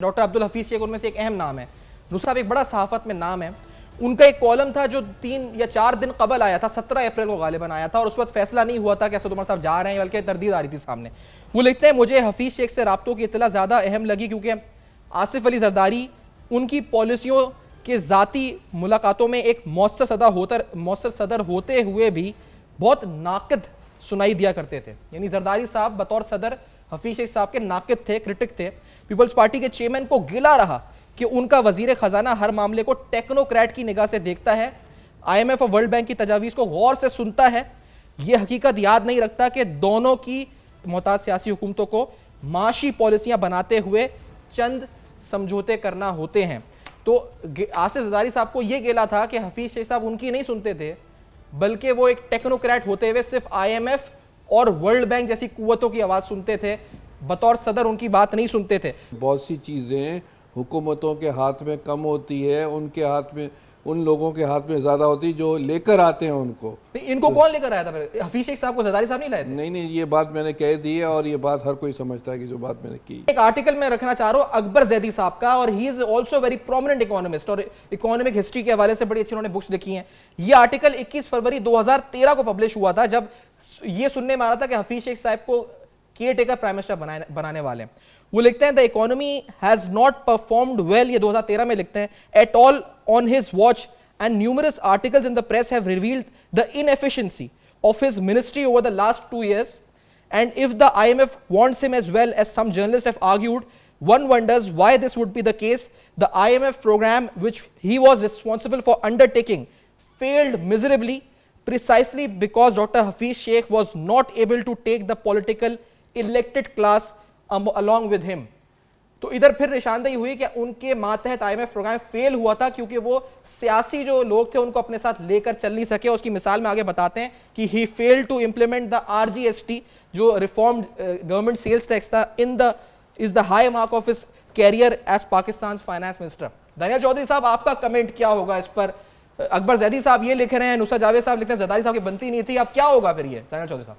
Doctor Abdul Hafeez Sheikh उनमें से एक अहम नाम है। नुसरत साहब एक बड़ा सहाफत में नाम है। उनका एक कॉलम था जो 3 या 4 दिन कबल आया था, 17 अप्रैल को गालिबन आया था, और उस वक्त फैसला नहीं हुआ था कि असद उमर साहब जा रहे हैं, बल्कि तरदीद आ रही थी सामने। वो लिखते हैं, मुझे हफीज शेख से राब्तों की इतला ज़्यादा अहम लगी क्योंकि आसिफ अली जरदारी उनकी पॉलिसियों के ज़ाती मुलाकातों में एक मौसर सदर होते हुए भी बहुत नाक़िद सुनाई दिया करते थे। यानी जरदारी साहब बतौर सदर हफीज शेख साहब के नाक़िद थे, क्रिटिक थे। पीपल्स पार्टी के चेयरमैन को गिला रहा कि उनका वजीर खजाना हर मामले को टेक्नोक्रेट की निगाह से देखता है, IMF और वर्ल्ड बैंक की तजावीज़ को गौर से सुनता है, यह हकीकत याद नहीं रखता कि दोनों की मोहताज सियासी हुकूमतों को माशी पॉलिसियां बनाते हुए चंद समझौते करना होते हैं। तो आसिफ जरदारी साहब को यह गिला था कि हफीज शेख साहब उनकी नहीं सुनते थे, बल्कि वो एक टेक्नोक्रेट होते हुए सिर्फ IMF और वर्ल्ड बैंक जैसी कुव्वतों की आवाज़ सुनते थे, बतौर सदर उनकी बात नहीं सुनते थे। बहुत सी चीज़ें हुकूमतों के हाथ में कम होती है, उनके हाथ में, उन लोगों के हाथ में ज़्यादा होती है जो लेकर आते हैं उनको। इनको कौन लेकर आया था फिर? हफीज शेख साहब को जरदारी साहब नहीं लाए थे? नहीं, ये बात मैंने कह दी है और ये बात हर कोई समझता है कि जो बात मैंने की। एक आर्टिकल में रखना चाह रहा हूँ अकबर जैदी साहब का, और he is also very prominent economist और इकोनॉमिक हिस्ट्री के हवाले से बड़ी अच्छी उन्होंने बुक्स लिखी हैं। ये आर्टिकल 21 फरवरी 2013 को पब्लिश हुआ था, जब ये सुनने में आ रहा था कि हफीज शेख साहब को केयर टेकर प्राइम मिनिस्टर बनाने वाले हैं। वो लिखते हैं, the economy has not performed well, ये 2013 में लिखते हैं, at all on his watch, and numerous articles in the press have revealed the inefficiency of his ministry over the last 2 years. And if the IMF wants him as well as some journalists have argued, one wonders why this would be the case. The IMF program which he was responsible for undertaking failed miserably precisely because Dr. Hafeez Sheikh was not able to take the political elected class along with him. तो इधर फिर निशानदेही हुई कि उनके मातहत IMF program fail हुआ था क्योंकि वो सियासी जो लोग थे उनको अपने साथ लेकर चल नहीं सके। उसकी मिसाल में आगे बताते हैं कि he fail to implement the RGST, जो रिफॉर्म्ड गवर्नमेंट सेल्स टैक्स था, is the high mark of his career as Pakistan finance minister. Daniya Chaudhry साहब, आपका कमेंट क्या होगा इस पर? अकबर जैदी साहब ये लिख रहे हैं, नुसरत जावेद साहब लिखते हैं जरदारी साहब की बनती नहीं थी, अब क्या होगा फिर ये दानिया चौधरी साहब?